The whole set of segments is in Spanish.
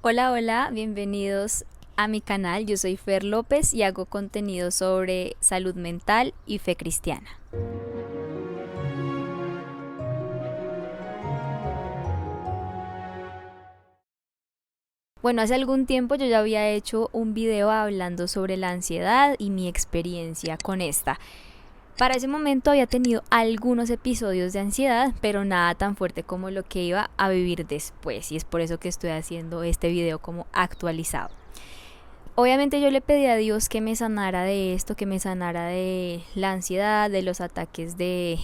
Hola, hola, bienvenidos a mi canal. Yo soy Fer López y hago contenido sobre salud mental y fe cristiana. Bueno, hace algún tiempo yo ya había hecho un video hablando sobre la ansiedad y mi experiencia con esta. Para ese momento había tenido algunos episodios de ansiedad, pero nada tan fuerte como lo que iba a vivir después, y es por eso que estoy haciendo este video como actualizado. Obviamente yo le pedí a Dios que me sanara de esto, que me sanara de la ansiedad, de los ataques de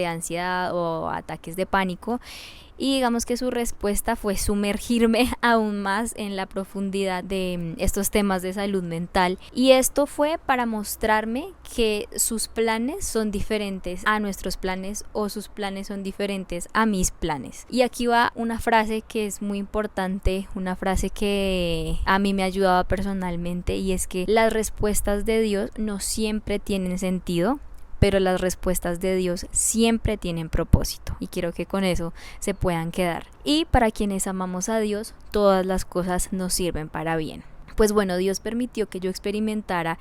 ansiedad o ataques de pánico. Y digamos que su respuesta fue sumergirme aún más en la profundidad de estos temas de salud mental. Y esto fue para mostrarme que sus planes son diferentes a nuestros planes o sus planes son diferentes a mis planes. Y aquí va una frase que es muy importante, una frase que a mí me ha ayudado personalmente, y es que las respuestas de Dios no siempre tienen sentido, pero las respuestas de Dios siempre tienen propósito, y quiero que con eso se puedan quedar. Y para quienes amamos a Dios, todas las cosas nos sirven para bien. Pues bueno, Dios permitió que yo experimentara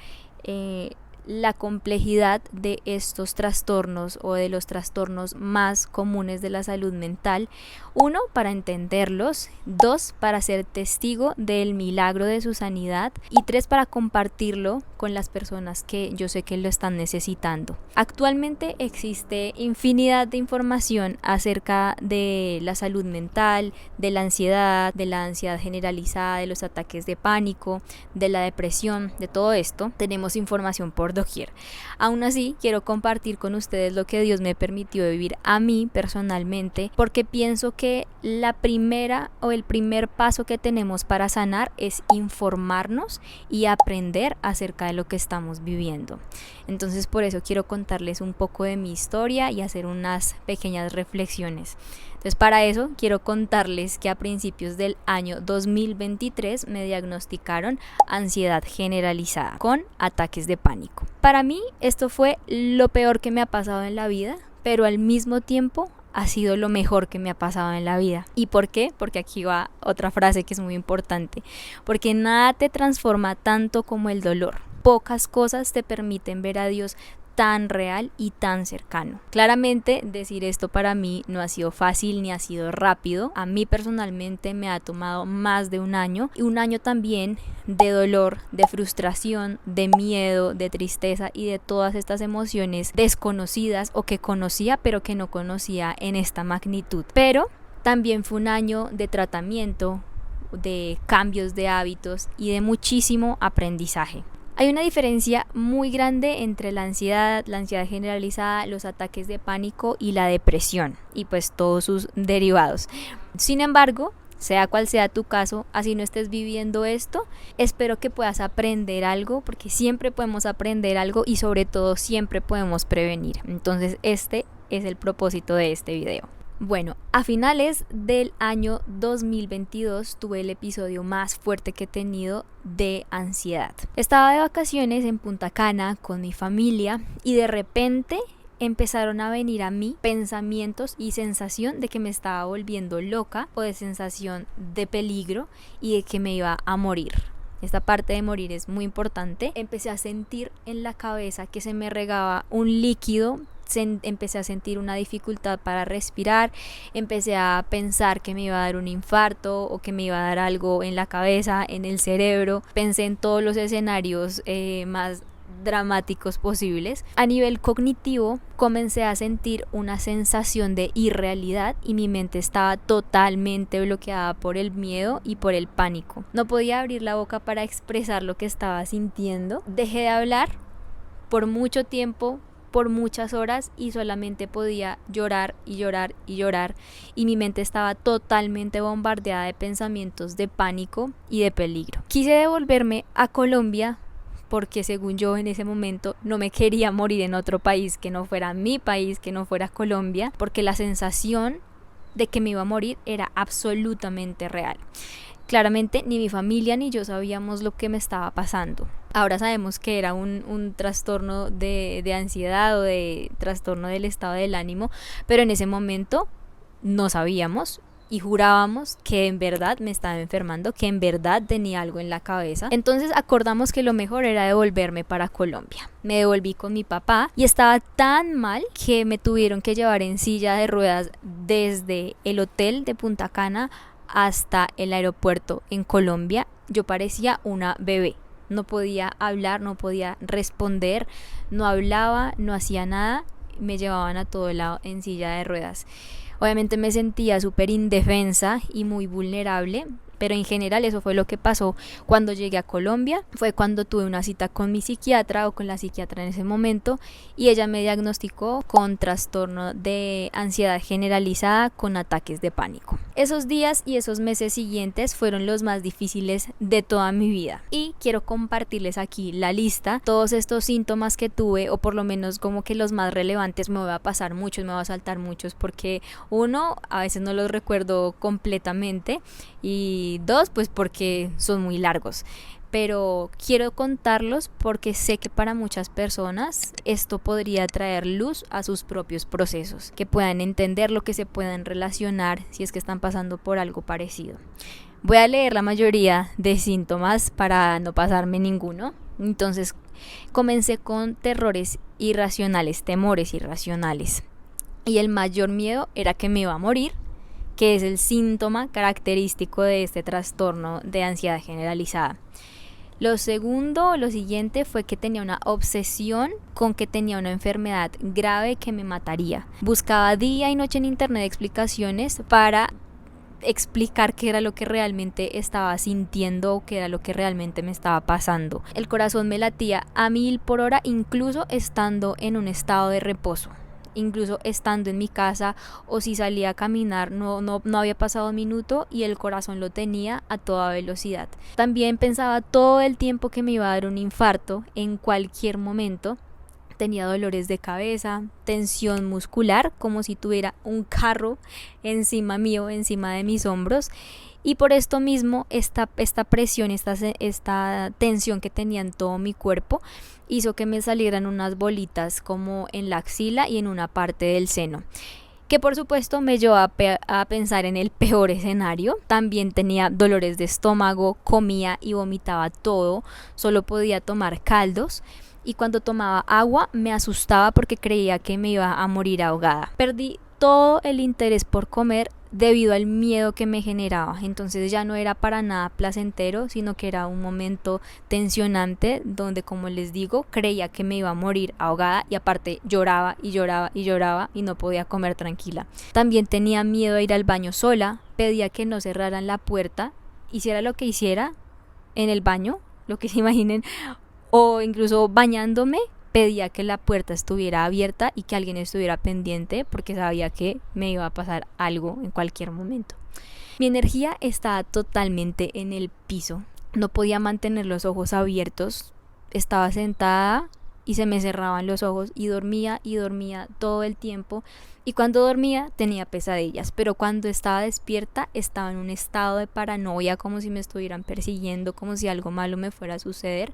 la complejidad de estos trastornos o de los trastornos más comunes de la salud mental. 1, para entenderlos. 2, para ser testigo del milagro de su sanidad. Y 3, para compartirlo con las personas que yo sé que lo están necesitando. Actualmente existe infinidad de información acerca de la salud mental, de la ansiedad generalizada, de los ataques de pánico, de la depresión, de todo esto. Tenemos información por doquier. Aún así, quiero compartir con ustedes lo que Dios me permitió vivir a mí personalmente, porque pienso que la primera o el primer paso que tenemos para sanar es informarnos y aprender acerca de lo que estamos viviendo. Entonces, por eso quiero contarles un poco de mi historia y hacer unas pequeñas reflexiones. Entonces, para eso quiero contarles que a principios del año 2023 me diagnosticaron ansiedad generalizada con ataques de pánico. Para mí esto fue lo peor que me ha pasado en la vida, pero al mismo tiempo ha sido lo mejor que me ha pasado en la vida. ¿Y por qué? Porque aquí va otra frase que es muy importante. Porque nada te transforma tanto como el dolor. Pocas cosas te permiten ver a Dios tan real y tan cercano. Claramente decir esto para mí no ha sido fácil ni ha sido rápido. A mí personalmente me ha tomado más de un año, y un año también de dolor, de frustración, de miedo, de tristeza y de todas estas emociones desconocidas o que conocía pero que no conocía en esta magnitud. Pero también fue un año de tratamiento, de cambios de hábitos y de muchísimo aprendizaje. Hay una diferencia muy grande entre la ansiedad generalizada, los ataques de pánico y la depresión, y pues todos sus derivados. Sin embargo, sea cual sea tu caso, así no estés viviendo esto, espero que puedas aprender algo, porque siempre podemos aprender algo y sobre todo siempre podemos prevenir. Entonces este es el propósito de este video. Bueno, a finales del año 2022 tuve el episodio más fuerte que he tenido de ansiedad. Estaba de vacaciones en Punta Cana con mi familia y de repente empezaron a venir a mí pensamientos y sensación de que me estaba volviendo loca, o de sensación de peligro y de que me iba a morir. Esta parte de morir es muy importante. Empecé a sentir en la cabeza que se me regaba un líquido. Empecé a sentir una dificultad para respirar, empecé a pensar que me iba a dar un infarto o que me iba a dar algo en la cabeza, en el cerebro. Pensé en todos los escenarios más dramáticos posibles. A nivel cognitivo comencé a sentir una sensación de irrealidad y mi mente estaba totalmente bloqueada por el miedo y por el pánico. No podía abrir la boca para expresar lo que estaba sintiendo. Dejé de hablar por mucho tiempo, por muchas horas, y solamente podía llorar y llorar y llorar, y mi mente estaba totalmente bombardeada de pensamientos de pánico y de peligro. Quise devolverme a Colombia porque, según yo, en ese momento no me quería morir en otro país que no fuera mi país, que no fuera Colombia, porque la sensación de que me iba a morir era absolutamente real. Claramente ni mi familia ni yo sabíamos lo que me estaba pasando. Ahora sabemos que era un trastorno de ansiedad o de trastorno del estado del ánimo, pero en ese momento no sabíamos y jurábamos que en verdad me estaba enfermando, que en verdad tenía algo en la cabeza. Entonces acordamos que lo mejor era devolverme para Colombia. Me devolví con mi papá y estaba tan mal que me tuvieron que llevar en silla de ruedas desde el hotel de Punta Cana hasta el aeropuerto en Colombia. Yo parecía una bebé. No podía hablar, no podía responder, no hablaba, no hacía nada. Me llevaban a todo lado en silla de ruedas. Obviamente me sentía súper indefensa y muy vulnerable, pero en general eso fue lo que pasó cuando llegué a Colombia. Fue cuando tuve una cita con mi psiquiatra o con la psiquiatra en ese momento y ella me diagnosticó con trastorno de ansiedad generalizada con ataques de pánico. Esos días y esos meses siguientes fueron los más difíciles de toda mi vida y quiero compartirles aquí la lista, todos estos síntomas que tuve, o por lo menos como que los más relevantes. Me voy a pasar muchos, me voy a saltar muchos porque uno, a veces no los recuerdo completamente y dos, pues porque son muy largos. Pero quiero contarlos porque sé que para muchas personas esto podría traer luz a sus propios procesos, que puedan entenderlo, que se puedan relacionar si es que están pasando por algo parecido. Voy a leer la mayoría de síntomas para no pasarme ninguno. Entonces, comencé con terrores irracionales, temores irracionales. Y el mayor miedo era que me iba a morir, que es el síntoma característico de este trastorno de ansiedad generalizada. Lo siguiente fue que tenía una obsesión con que tenía una enfermedad grave que me mataría. Buscaba día y noche en internet explicaciones para explicar qué era lo que realmente estaba sintiendo o qué era lo que realmente me estaba pasando. El corazón me latía a 1000 por hora, incluso estando en un estado de reposo. Incluso estando en mi casa o si salía a caminar no había pasado un minuto y el corazón lo tenía a toda velocidad. También pensaba todo el tiempo que me iba a dar un infarto en cualquier momento. Tenía dolores de cabeza, tensión muscular, como si tuviera un carro encima mío, encima de mis hombros. Y por esto mismo, esta presión, esta tensión que tenía en todo mi cuerpo hizo que me salieran unas bolitas como en la axila y en una parte del seno, que por supuesto me llevó a pensar en el peor escenario. También tenía dolores de estómago, comía y vomitaba todo, solo podía tomar caldos. Y cuando tomaba agua me asustaba porque creía que me iba a morir ahogada. Perdí todo el interés por comer debido al miedo que me generaba. Entonces ya no era para nada placentero, sino que era un momento tensionante donde, como les digo, creía que me iba a morir ahogada y aparte lloraba y lloraba y lloraba y no podía comer tranquila. También tenía miedo a ir al baño sola, pedía que no cerraran la puerta, hiciera lo que hiciera en el baño, lo que se imaginen, o incluso bañándome, pedía que la puerta estuviera abierta y que alguien estuviera pendiente porque sabía que me iba a pasar algo en cualquier momento. Mi energía estaba totalmente en el piso, no podía mantener los ojos abiertos, estaba sentada y se me cerraban los ojos y dormía todo el tiempo, y cuando dormía tenía pesadillas, pero cuando estaba despierta estaba en un estado de paranoia, como si me estuvieran persiguiendo, como si algo malo me fuera a suceder.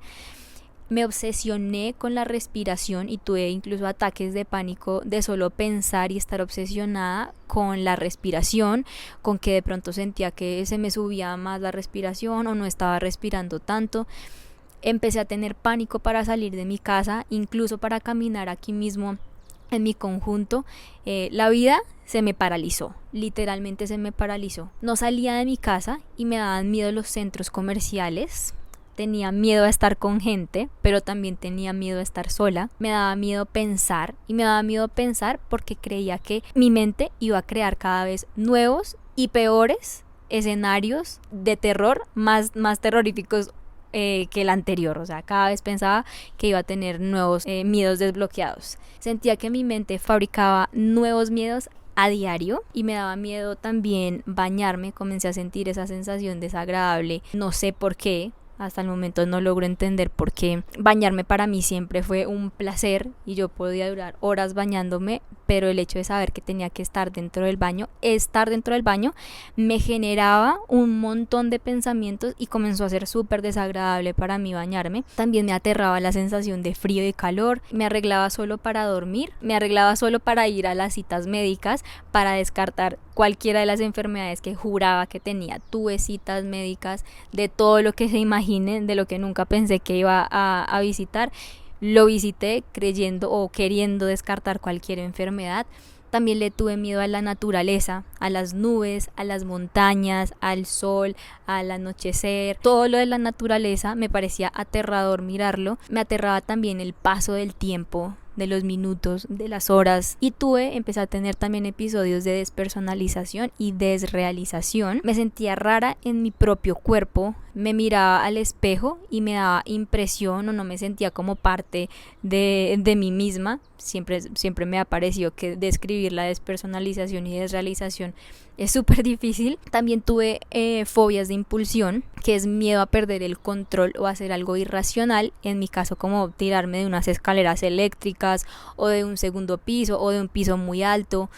Me obsesioné con la respiración y tuve incluso ataques de pánico de solo pensar y estar obsesionada con la respiración, con que de pronto sentía que se me subía más la respiración o no estaba respirando tanto. Empecé a tener pánico para salir de mi casa, incluso para caminar aquí mismo en mi conjunto. La vida se me paralizó, literalmente se me paralizó. No salía de mi casa y me daban miedo los centros comerciales. Tenía miedo a estar con gente, pero también tenía miedo a estar sola. Me daba miedo pensar, y me daba miedo pensar porque creía que mi mente iba a crear cada vez nuevos y peores escenarios de terror, más terroríficos que el anterior. O sea, cada vez pensaba que iba a tener nuevos miedos desbloqueados. Sentía que mi mente fabricaba nuevos miedos a diario y me daba miedo también bañarme. Comencé a sentir esa sensación desagradable, no sé por qué. Hasta el momento no logro entender por qué bañarme para mí siempre fue un placer y yo podía durar horas bañándome, pero el hecho de saber que tenía que estar dentro del baño me generaba un montón de pensamientos y comenzó a ser súper desagradable para mí bañarme. También me aterraba la sensación de frío y calor. Me arreglaba solo para dormir, me arreglaba solo para ir a las citas médicas, para descartar cualquiera de las enfermedades que juraba que tenía. Tuve citas médicas de todo lo que se imaginen, de lo que nunca pensé que iba a visitar. Lo visité creyendo o queriendo descartar cualquier enfermedad. También le tuve miedo a la naturaleza, a las nubes, a las montañas, al sol, al anochecer. Todo lo de la naturaleza me parecía aterrador mirarlo. Me aterraba también el paso del tiempo, de los minutos, de las horas, y empecé a tener también episodios de despersonalización y desrealización. Me sentía rara en mi propio cuerpo, me miraba al espejo y me daba impresión o no me sentía como parte de mí misma. Siempre me ha parecido que describir la despersonalización y desrealización es súper difícil. También tuve fobias de impulsión, que es miedo a perder el control o hacer algo irracional, en mi caso como tirarme de unas escaleras eléctricas o de un segundo piso o de un piso muy alto,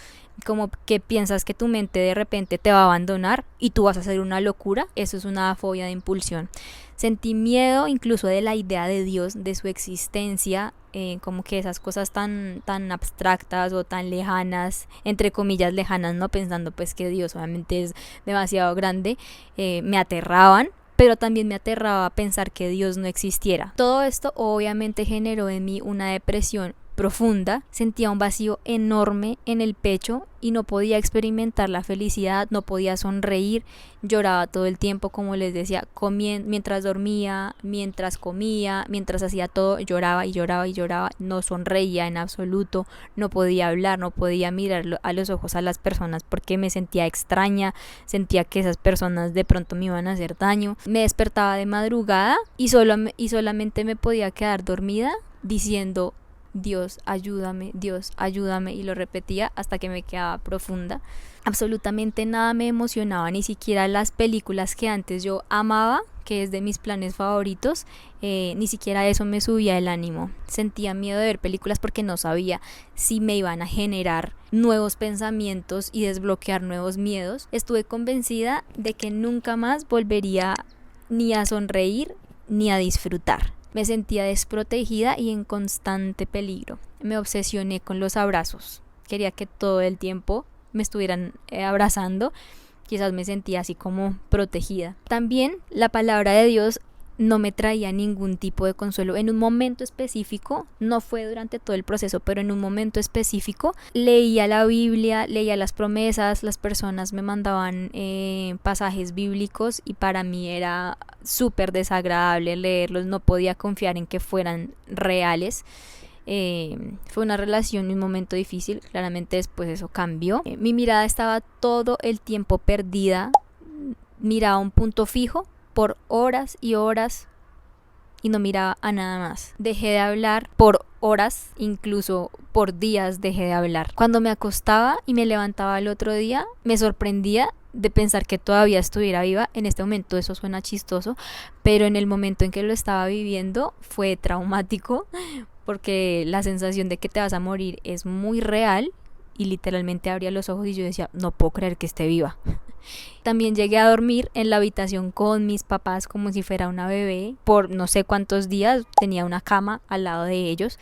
como que piensas que tu mente de repente te va a abandonar y tú vas a hacer una locura. Eso es una fobia de impulsión. Sentí miedo incluso de la idea de Dios, de su existencia, como que esas cosas tan abstractas o tan lejanas, entre comillas lejanas, no pensando pues que Dios obviamente es demasiado grande, me aterraban. Pero también me aterraba pensar que Dios no existiera. Todo esto obviamente generó en mí una depresión profunda, sentía un vacío enorme en el pecho y no podía experimentar la felicidad, no podía sonreír, lloraba todo el tiempo, como les decía, mientras dormía, mientras comía, mientras hacía todo, lloraba y lloraba y lloraba, no sonreía en absoluto, no podía hablar, no podía mirar a los ojos a las personas porque me sentía extraña, sentía que esas personas de pronto me iban a hacer daño. Me despertaba de madrugada y solamente me podía quedar dormida diciendo: Dios, ayúdame, y lo repetía hasta que me quedaba profunda. Absolutamente nada me emocionaba, ni siquiera las películas que antes yo amaba, que es de mis planes favoritos, ni siquiera eso me subía el ánimo. Sentía miedo de ver películas porque no sabía si me iban a generar nuevos pensamientos y desbloquear nuevos miedos. Estuve convencida de que nunca más volvería ni a sonreír ni a disfrutar. Me sentía desprotegida y en constante peligro. Me obsesioné con los abrazos. Quería que todo el tiempo me estuvieran abrazando. Quizás me sentía así como protegida. También la palabra de Dios no me traía ningún tipo de consuelo. En un momento específico, no fue durante todo el proceso, pero en un momento específico leía la Biblia, leía las promesas, las personas me mandaban pasajes bíblicos y para mí era súper desagradable leerlos, no podía confiar en que fueran reales. Fue una relación y un momento difícil. Claramente después eso cambió. Mi mirada estaba todo el tiempo perdida, miraba un punto fijo por horas y horas y no miraba a nada más. Dejé de hablar por horas, incluso por días dejé de hablar. Cuando me acostaba y me levantaba el otro día, me sorprendía de pensar que todavía estuviera viva. En este momento eso suena chistoso, pero en el momento en que lo estaba viviendo fue traumático, porque la sensación de que te vas a morir es muy real y literalmente abría los ojos y yo decía, no puedo creer que esté viva. También llegué a dormir en la habitación con mis papás como si fuera una bebé. Por no sé cuántos días tenía una cama al lado de ellos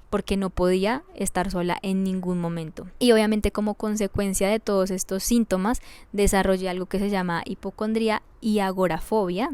porque no podía estar sola en ningún momento. Y obviamente como consecuencia de todos estos síntomas desarrollé algo que se llama hipocondría y agorafobia,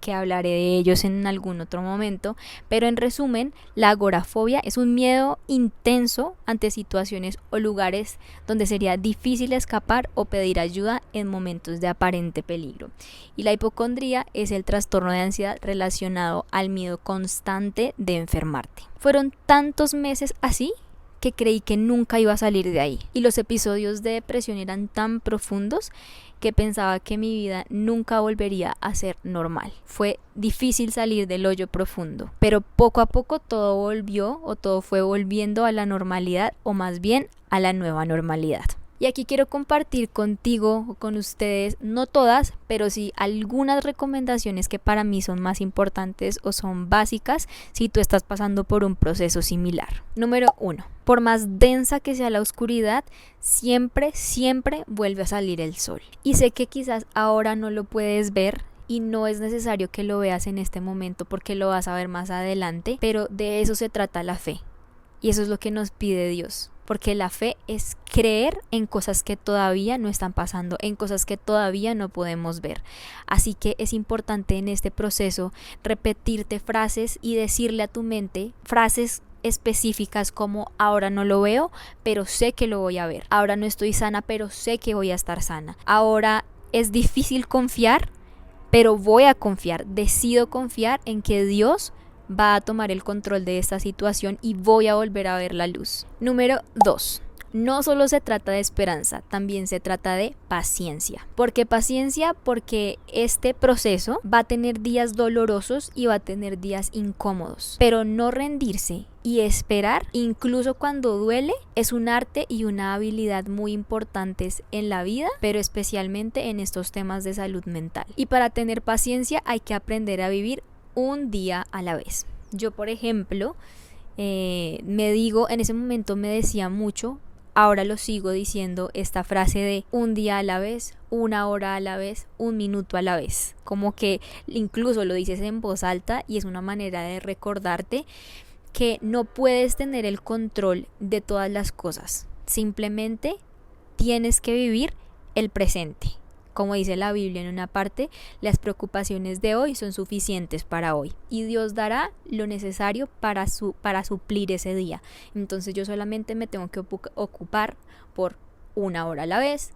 que hablaré de ellos en algún otro momento, pero en resumen, la agorafobia es un miedo intenso ante situaciones o lugares donde sería difícil escapar o pedir ayuda en momentos de aparente peligro. Y la hipocondría es el trastorno de ansiedad relacionado al miedo constante de enfermarte. Fueron tantos meses así que creí que nunca iba a salir de ahí. Y los episodios de depresión eran tan profundos que pensaba que mi vida nunca volvería a ser normal. Fue difícil salir del hoyo profundo, pero poco a poco todo fue volviendo a la normalidad, o más bien a la nueva normalidad. Y aquí quiero compartir contigo o con ustedes, no todas, pero sí algunas recomendaciones que para mí son más importantes o son básicas si tú estás pasando por un proceso similar. Número 1. Por más densa que sea la oscuridad, siempre vuelve a salir el sol. Y sé que quizás ahora no lo puedes ver y no es necesario que lo veas en este momento porque lo vas a ver más adelante, pero de eso se trata la fe. Y eso es lo que nos pide Dios. porque la fe es creer en cosas que todavía no están pasando, en cosas que todavía no podemos ver. Así que es importante en este proceso repetirte frases y decirle a tu mente frases específicas como: ahora no lo veo, pero sé que lo voy a ver. Ahora no estoy sana, pero sé que voy a estar sana. Ahora es difícil confiar, pero voy a confiar. Decido confiar en que Dios va a tomar el control de esta situación y voy a volver a ver la luz. Número 2. No solo se trata de esperanza, también se trata de paciencia. ¿Por qué paciencia? Porque este proceso va a tener días dolorosos y va a tener días incómodos. Pero no rendirse y esperar, incluso cuando duele, es un arte y una habilidad muy importantes en la vida, pero especialmente en estos temas de salud mental. Y para tener paciencia hay que aprender a vivir un día a la vez. Yo, por ejemplo, en ese momento me decía mucho, ahora lo sigo diciendo, esta frase de un día a la vez, una hora a la vez, un minuto a la vez. Como que incluso lo dices en voz alta y es una manera de recordarte que no puedes tener el control de todas las cosas. Simplemente tienes que vivir el presente. Como dice la Biblia en una parte, las preocupaciones de hoy son suficientes para hoy. Y Dios dará lo necesario para suplir ese día. Entonces yo solamente me tengo que ocupar por una hora a la vez,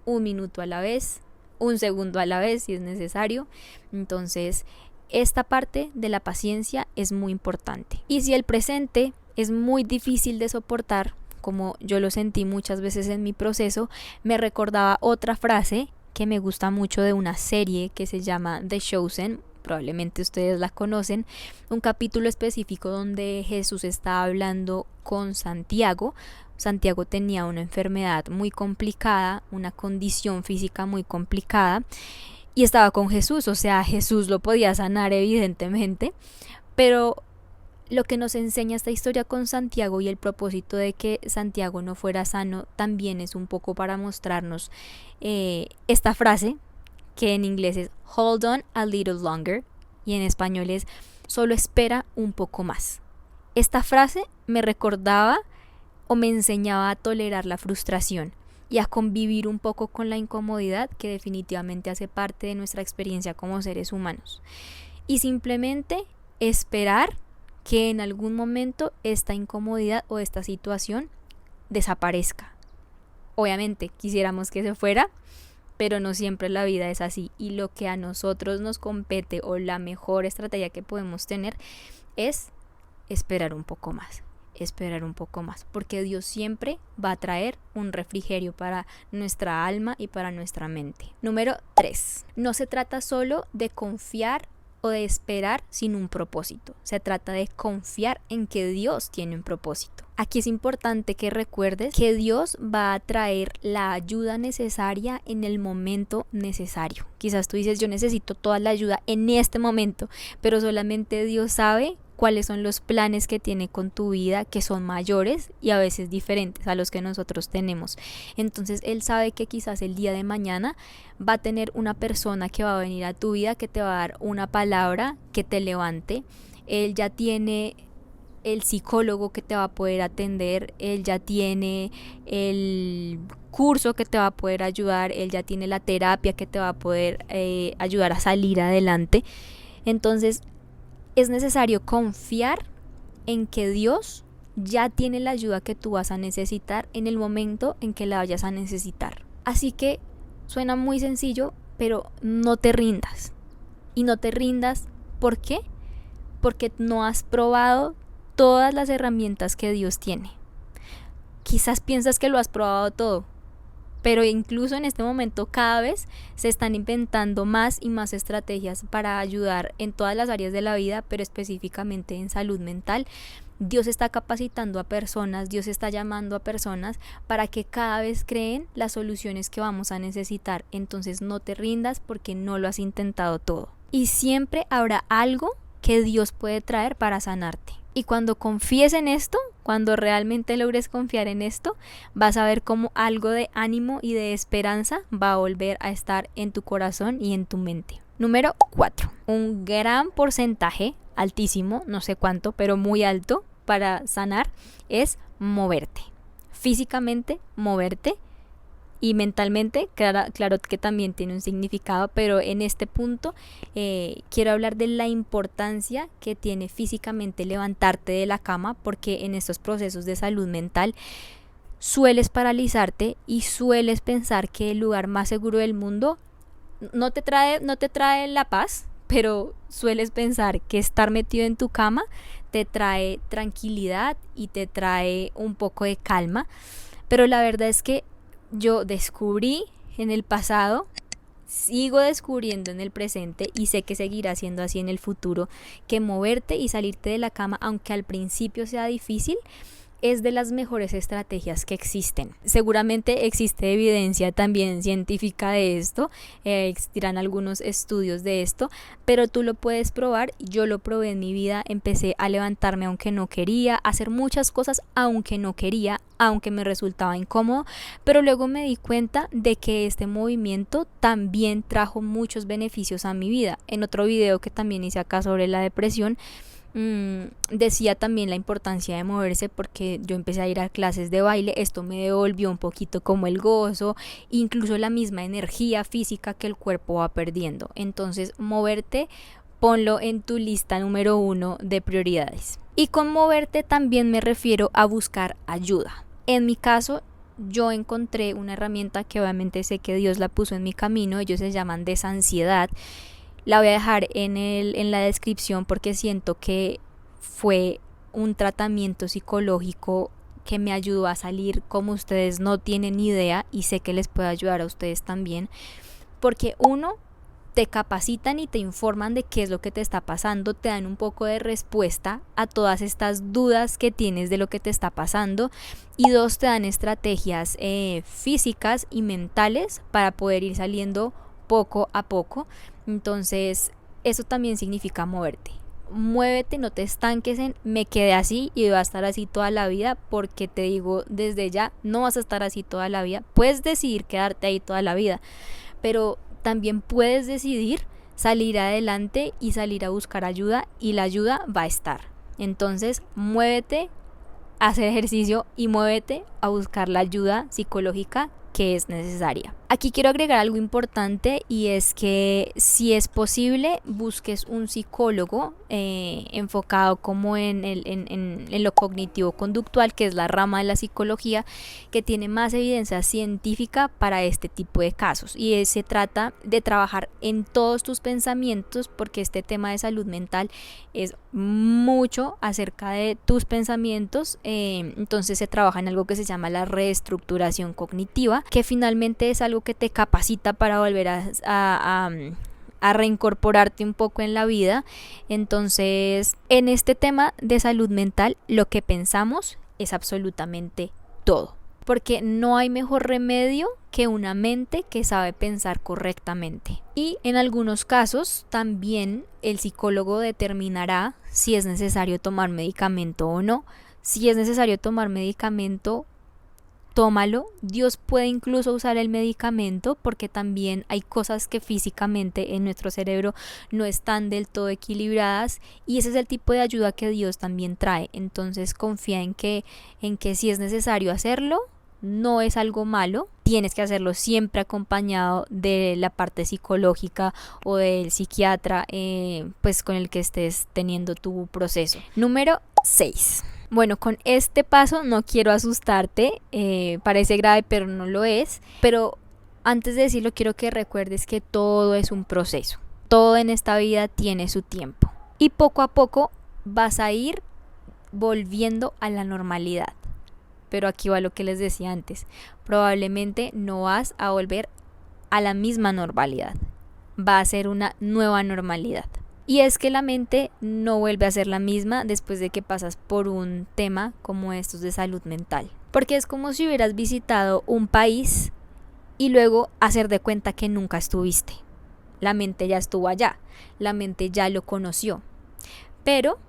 un minuto a la vez, un segundo a la vez si es necesario. Entonces esta parte de la paciencia es muy importante. Y si el presente es muy difícil de soportar, como yo lo sentí muchas veces en mi proceso, me recordaba otra frase que me gusta mucho de una serie que se llama The Chosen, probablemente ustedes la conocen, un capítulo específico donde Jesús está hablando con Santiago. Santiago tenía una enfermedad muy complicada, una condición física muy complicada, y estaba con Jesús, o sea, Jesús lo podía sanar evidentemente, pero lo que nos enseña esta historia con Santiago y el propósito de que Santiago no fuera sano también es un poco para mostrarnos esta frase que en inglés es hold on a little longer y en español es solo espera un poco más. Esta frase me recordaba o me enseñaba a tolerar la frustración y a convivir un poco con la incomodidad que definitivamente hace parte de nuestra experiencia como seres humanos y simplemente esperar que en algún momento esta incomodidad o esta situación desaparezca. Obviamente quisiéramos que se fuera, pero no siempre la vida es así y lo que a nosotros nos compete o la mejor estrategia que podemos tener es esperar un poco más, porque Dios siempre va a traer un refrigerio para nuestra alma y para nuestra mente. Número 3. No se trata solo de confiar o de esperar sin un propósito. Se trata de confiar en que Dios tiene un propósito. Aquí es importante que recuerdes que Dios va a traer la ayuda necesaria en el momento necesario. Quizás tú dices, yo necesito toda la ayuda en este momento, pero solamente Dios sabe cuáles son los planes que tiene con tu vida, que son mayores y a veces diferentes a los que nosotros tenemos. Entonces Él sabe que quizás el día de mañana va a tener una persona que va a venir a tu vida, que te va a dar una palabra que te levante. Él ya tiene el psicólogo que te va a poder atender, Él ya tiene el curso que te va a poder ayudar, Él ya tiene la terapia que te va a poder ayudar a salir adelante. Entonces es necesario confiar en que Dios ya tiene la ayuda que tú vas a necesitar en el momento en que la vayas a necesitar. Así que suena muy sencillo, pero no te rindas. Y no te rindas, ¿por qué? Porque no has probado todas las herramientas que Dios tiene. Quizás piensas que lo has probado todo, pero incluso en este momento cada vez se están inventando más y más estrategias para ayudar en todas las áreas de la vida, pero específicamente en salud mental. Dios está capacitando a personas, Dios está llamando a personas para que cada vez creen las soluciones que vamos a necesitar. Entonces no te rindas porque no lo has intentado todo. Y siempre habrá algo que Dios puede traer para sanarte. Y cuando confíes en esto, cuando realmente logres confiar en esto, vas a ver cómo algo de ánimo y de esperanza va a volver a estar en tu corazón y en tu mente. Número 4. Un gran porcentaje, altísimo, no sé cuánto, pero muy alto para sanar, es moverte. físicamente moverte y mentalmente, claro que también tiene un significado, pero en este punto quiero hablar de la importancia que tiene físicamente levantarte de la cama, porque en estos procesos de salud mental sueles paralizarte y sueles pensar que el lugar más seguro del mundo no te trae la paz, pero sueles pensar que estar metido en tu cama te trae tranquilidad y te trae un poco de calma. Pero la verdad es que yo descubrí en el pasado, sigo descubriendo en el presente y sé que seguirá siendo así en el futuro, que moverte y salirte de la cama, aunque al principio sea difícil, es de las mejores estrategias que existen. Seguramente existe evidencia también científica de esto, existirán algunos estudios de esto, pero tú lo puedes probar. Yo lo probé en mi vida, empecé a levantarme aunque no quería, a hacer muchas cosas aunque no quería, aunque me resultaba incómodo, pero luego me di cuenta de que este movimiento también trajo muchos beneficios a mi vida. En otro video que también hice acá sobre la depresión, decía también la importancia de moverse, porque yo empecé a ir a clases de baile, esto me devolvió un poquito como el gozo, incluso la misma energía física que el cuerpo va perdiendo. Entonces, moverte, ponlo en tu lista número 1 de prioridades. Y con moverte también me refiero a buscar ayuda. En mi caso, yo encontré una herramienta que obviamente sé que Dios la puso en mi camino. Ellos se llaman Desansiedad. La voy a dejar en la descripción, porque siento que fue un tratamiento psicológico que me ayudó a salir como ustedes no tienen idea, y sé que les puede ayudar a ustedes también, porque uno, te capacitan y te informan de qué es lo que te está pasando, te dan un poco de respuesta a todas estas dudas que tienes de lo que te está pasando, y dos, te dan estrategias físicas y mentales para poder ir saliendo poco a poco. Entonces eso también significa moverte. Muévete, no te estanques en me quedé así y voy a estar así toda la vida, porque te digo desde ya, no vas a estar así toda la vida. Puedes decidir quedarte ahí toda la vida, pero también puedes decidir salir adelante y salir a buscar ayuda, y la ayuda va a estar. Entonces muévete a hacer ejercicio y muévete a buscar la ayuda psicológica que es necesaria. Aquí quiero agregar algo importante, y es que si es posible busques un psicólogo enfocado como en lo cognitivo conductual, que es la rama de la psicología que tiene más evidencia científica para este tipo de casos, y se trata de trabajar en todos tus pensamientos, porque este tema de salud mental es mucho acerca de tus pensamientos. Entonces se trabaja en algo que se llama la reestructuración cognitiva, que finalmente es algo que te capacita para volver a reincorporarte un poco en la vida. Entonces, en este tema de salud mental, lo que pensamos es absolutamente todo, porque no hay mejor remedio que una mente que sabe pensar correctamente. Y en algunos casos también el psicólogo determinará si es necesario tomar medicamento o no. Si es necesario tomar medicamento, tómalo. Dios puede incluso usar el medicamento, porque también hay cosas que físicamente en nuestro cerebro no están del todo equilibradas, y ese es el tipo de ayuda que Dios también trae. Entonces confía en que si es necesario hacerlo, no es algo malo. Tienes que hacerlo siempre acompañado de la parte psicológica o del psiquiatra pues con el que estés teniendo tu proceso. Número 6. Bueno, con este paso no quiero asustarte, parece grave pero no lo es, pero antes de decirlo quiero que recuerdes que todo es un proceso, todo en esta vida tiene su tiempo, y poco a poco vas a ir volviendo a la normalidad. Pero aquí va lo que les decía antes, probablemente no vas a volver a la misma normalidad, va a ser una nueva normalidad. Y es que la mente no vuelve a ser la misma después de que pasas por un tema como estos de salud mental. Porque es como si hubieras visitado un país y luego hacer de cuenta que nunca estuviste. La mente ya estuvo allá, la mente ya lo conoció. Pero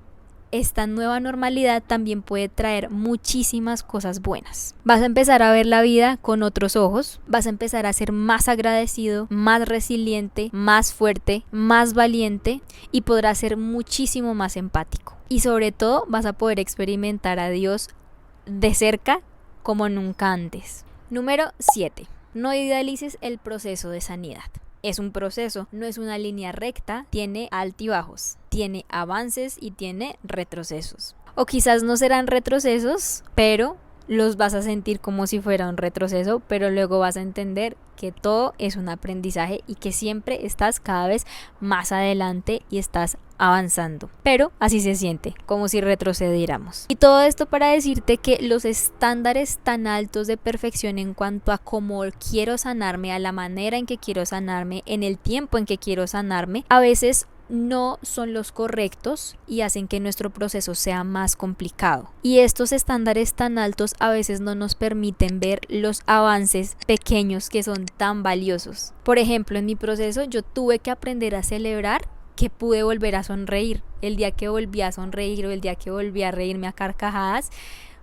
esta nueva normalidad también puede traer muchísimas cosas buenas. Vas a empezar a ver la vida con otros ojos, vas a empezar a ser más agradecido, más resiliente, más fuerte, más valiente, y podrás ser muchísimo más empático. Y sobre todo vas a poder experimentar a Dios de cerca como nunca antes. Número 7. No idealices el proceso de sanidad. Es un proceso, no es una línea recta, tiene altibajos, tiene avances y tiene retrocesos. O quizás no serán retrocesos, pero los vas a sentir como si fuera un retroceso, pero luego vas a entender que todo es un aprendizaje y que siempre estás cada vez más adelante y estás avanzando, pero así se siente, como si retrocediéramos. Y todo esto para decirte que los estándares tan altos de perfección en cuanto a cómo quiero sanarme, a la manera en que quiero sanarme, en el tiempo en que quiero sanarme, a veces no son los correctos y hacen que nuestro proceso sea más complicado. Y estos estándares tan altos a veces no nos permiten ver los avances pequeños que son tan valiosos. Por ejemplo, en mi proceso yo tuve que aprender a celebrar que pude volver a sonreír. El día que volví a sonreír o el día que volví a reírme a carcajadas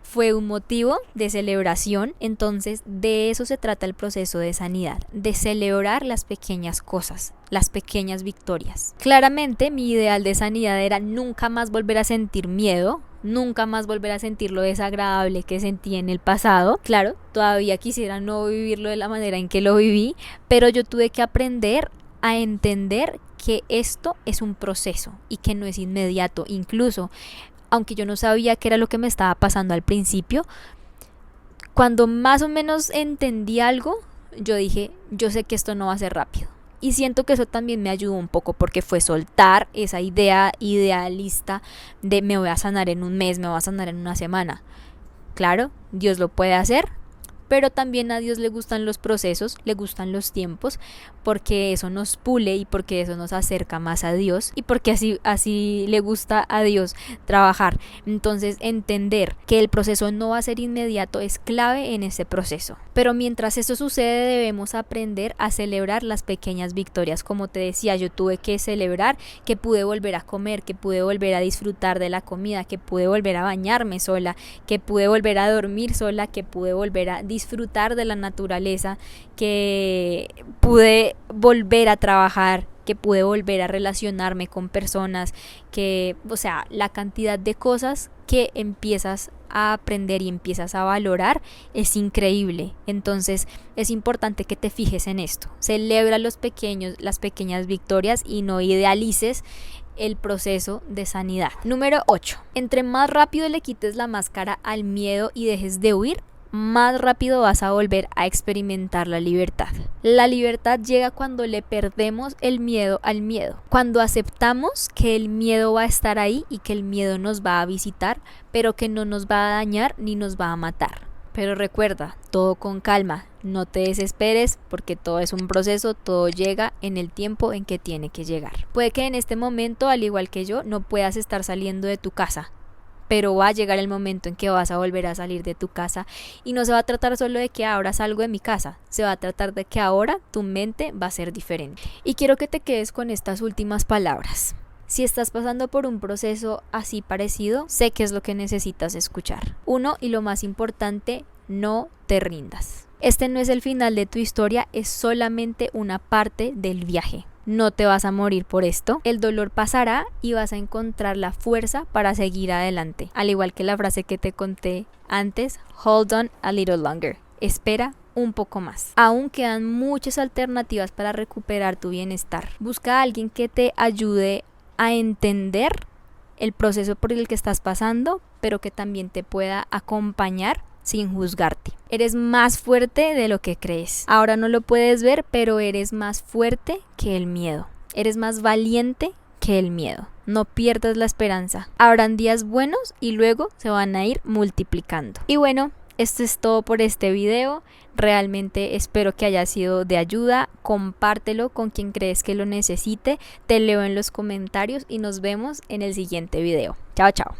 fue un motivo de celebración. Entonces de eso se trata el proceso de sanidad, de celebrar las pequeñas cosas, las pequeñas victorias. Claramente mi ideal de sanidad era nunca más volver a sentir miedo, nunca más volver a sentir lo desagradable que sentí en el pasado. Claro, todavía quisiera no vivirlo de la manera en que lo viví, pero yo tuve que aprender a entender que esto es un proceso y que no es inmediato. Incluso aunque yo no sabía qué era lo que me estaba pasando al principio, cuando más o menos entendí algo, yo dije, yo sé que esto no va a ser rápido. Y siento que eso también me ayudó un poco porque fue soltar esa idea idealista de me voy a sanar en un mes, me voy a sanar en una semana. Claro, Dios lo puede hacer, pero también a Dios le gustan los procesos, le gustan los tiempos, porque eso nos pule y porque eso nos acerca más a Dios y porque así le gusta a Dios trabajar. Entonces entender que el proceso no va a ser inmediato es clave en ese proceso. Pero mientras eso sucede debemos aprender a celebrar las pequeñas victorias. Como te decía, yo tuve que celebrar que pude volver a comer, que pude volver a disfrutar de la comida, que pude volver a bañarme sola, que pude volver a dormir sola, que pude volver a disfrutar de la naturaleza, que pude volver a trabajar, que pude volver a relacionarme con personas, que, o sea, la cantidad de cosas que empiezas a aprender y empiezas a valorar es increíble. Entonces es importante que te fijes en esto. Celebra las pequeñas victorias y no idealices el proceso de sanidad. Número 8. Entre más rápido le quites la máscara al miedo y dejes de huir, más rápido vas a volver a experimentar la libertad. La libertad llega cuando le perdemos el miedo al miedo, cuando aceptamos que el miedo va a estar ahí y que el miedo nos va a visitar, pero que no nos va a dañar ni nos va a matar. Pero recuerda, todo con calma, no te desesperes porque todo es un proceso, todo llega en el tiempo en que tiene que llegar. Puede que en este momento, al igual que yo, no puedas estar saliendo de tu casa, pero va a llegar el momento en que vas a volver a salir de tu casa y no se va a tratar solo de que ahora salgo de mi casa, se va a tratar de que ahora tu mente va a ser diferente. Y quiero que te quedes con estas últimas palabras. Si estás pasando por un proceso así parecido, sé qué es lo que necesitas escuchar. 1, y lo más importante, no te rindas. Este no es el final de tu historia, es solamente una parte del viaje. No te vas a morir por esto, el dolor pasará y vas a encontrar la fuerza para seguir adelante. Al igual que la frase que te conté antes, hold on a little longer, espera un poco más. Aún quedan muchas alternativas para recuperar tu bienestar. Busca a alguien que te ayude a entender el proceso por el que estás pasando, pero que también te pueda acompañar sin juzgarte. Eres más fuerte de lo que crees. Ahora no lo puedes ver, pero eres más fuerte que el miedo. Eres más valiente que el miedo. No pierdas la esperanza. Habrán días buenos y luego se van a ir multiplicando. Y bueno, esto es todo por este video. Realmente espero que haya sido de ayuda. Compártelo con quien crees que lo necesite. Te leo en los comentarios y nos vemos en el siguiente video. Chao, chao.